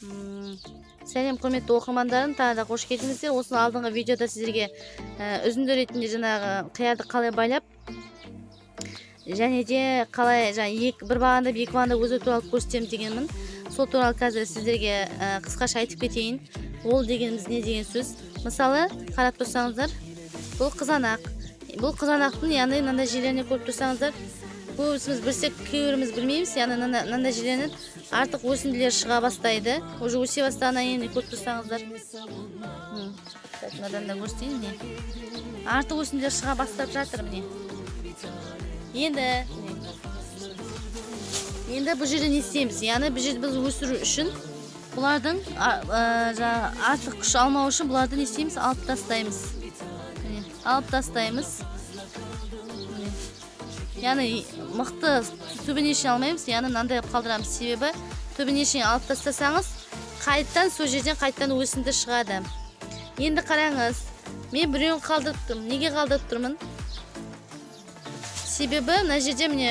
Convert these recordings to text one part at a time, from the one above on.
Сәлем құрметті оқырмандарым, тағы да қош келдіңіздер. Осы алдыңғы видеода сіздерге үзінді ретінде жаңағы қиярды қалай байлап, және де қалай бір бағанда екі бағанда өзі туралы көрсетемін дегенмін. Сол туралы қазір сіздерге қысқаша айтып кетейін. Ол дегеніміз не деген сөз? Мысалы, қарап тұрсаңыздар, бұл қызанақ. Бұл қызанақтың яғни мынандай жерлеріне көріп тұрсаңыздар, көбісіміз білсек, кейбіріміз білмейміз. Яғни мынандай жерлерінен артық өсінділер шыға бастайды. Уже өсе бастағаннан кейін көріп тұрсаңыздар. Мынадан да көрсетейін, міне. Артық өсінділер шыға бастап жатыр, міне. Енді бұл жерде не істейміз? Яғни бұл жерде біз өсіру үшін бұлардың артық күш алмау үшін бұларды не істейміз? Алып тастаймыз. Алып тастаймыз. Яғни мықты түбіне шейін алмаймыз. Яғни мынандай қалдырамыз. Себебі түбіне шейін алып тастасаңыз, қайттан сол жерден қайттан өсінді шығады. Енді қараңыз, мен біреуін қалдырып тұрмын. Неге қалдырып тұрмын? Себебі мына жерде міне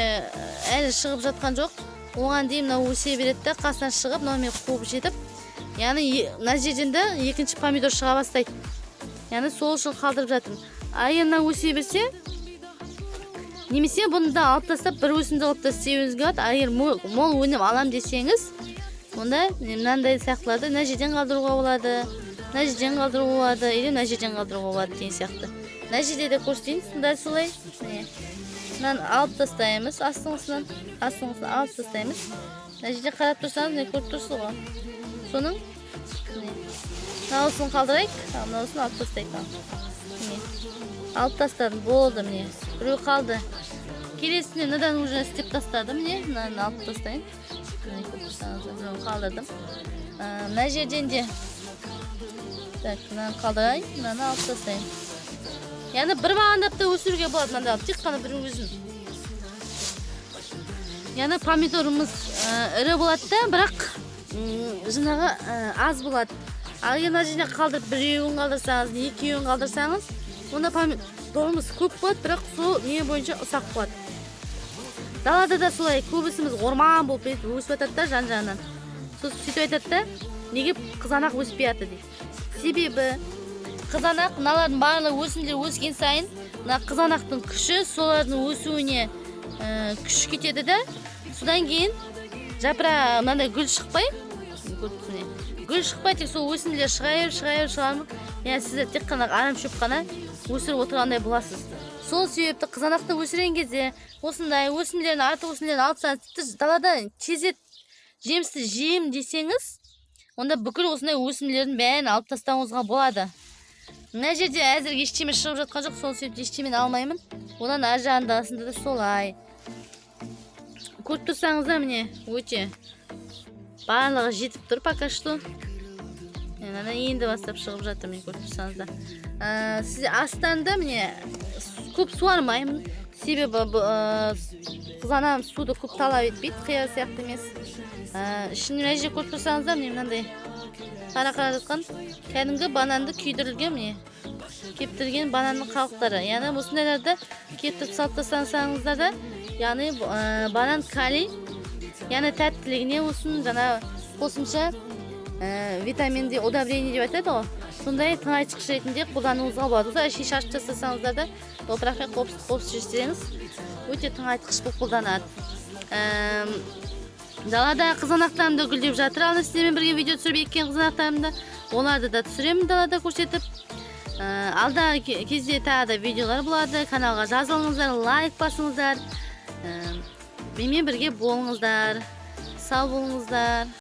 әлі шығып жатқан жоқ. Оған дейін мынау өсе береді, қасынан шығып, мынау мен қуып жетіп, яғни мына жерден де екінші помидор шыға бастайды. Яғни сол үшін қалдырып жатырмын. Айынан өсе берсе, немесе бұны да алып тастап, бір өсімді алып тастауыңыз болады. Егер мол өнім алам десеңіз, онда мынандай сияқтыларды мына жерден қалдыруға болады, мына жерден қалдыруға болады, или мына жерден қалдыруға болады деген сияқты. Мына жерде де көрсетейін, сонда солай. Мынаны алып тастаймыз, астыңғысынан алып тастаймыз. Мына жерде қарап тұрсаңыз, не көріп тұрсыз ғой. Соның мынауысын қалдырайық, мынауысын алып тастайық. Алып тастадым, болды, міне. Біреу қалды. Келесіне мынадан уже істеп тастадым, міне. Мынаны алып тастайын. Біреу қалдырдым. Мына жерден де мынаны қалдырайын, мынаны алып тастайын. Яғни бір бағандап да өсіруге болады, мынандай алып, тек қана бір өзін. Яғни помидорымыз ірі болады да, бірақ жаңағы аз болады. Ал енді жеріне қалдырып, біреуін қалдырсаңыз, екеуін қалдырсаңыз, онда помидорымыз көп болады, бірақ сол не бойынша ұсақ болады. Далада да солай, көбісіміз орман болып өсіп атады да жан-жағынан. Сөйтіп айтады да, неге қызанақ өспей атады дейді. Себебі қызанақ, мыналардың барлығы өсімдер өскен сайын, мына қызанақтың күші солардың өсуіне күш кетеді да, содан кейін жапырақ мынандай гүл шықпай, тек сол өсімдер шығарып, яғни сіздер тек қана арам шөп қана өсіріп отырғандай боласыз. Сол себепті қызанақты өсірген кезде осындай өсімдерін, артық өсімдерін алып тастаңыз, далада тезет жемісті жеймін десеңіз, онда бүкіл осындай өсімдердің бәрін алып тастауыңызға болады. Мына жерде әзірге ештеме шығып жатқан жоқ, сол себепті ештемені алмаймын. Одан ар жағындағысында да солай. Көріп тұрсаңыздар, міне, өте барлығы жетіп тұр пока что. Енді бастап шығып жатыр, міне, көріп тұрсаңыздар. Сіз астан да, міне, көп суармаймын. Себебі қызанағым суды көп талап етпейді, қияр сияқты емес. Ішінде мына жерде көріп тұрсаңыздар, міне, мынандай қара жатқан кәдімгі бананды күйдірілген, міне, кептірген бананның қалықтары. Яғни осындайларды кептіріп салып тастасаңыздар да, яғни банан калий, яғни тәттілігіне olsun, жаңа қосымша витаминді удобрение деп айтады ғой. Сондай тыңайтқыш ретінде қолдануыңызға болады. Осылай шеш ашып тастасаңыздар да, топырақпен қопсыз жесеңіз, өте тыңайтқыш болып қолданады. Далада қызанақтарымды гүлдеп жатыр. Ал сіздермен бірге видео түсіріп еккен қызанақтарымды, оларды да түсіремін далада көрсетіп. Алдағы кезде тағы да видеолар болады. Каналға жазылыңыздар, лайк басыңыздар. Менімен бірге болыңыздар. Сау болыңыздар.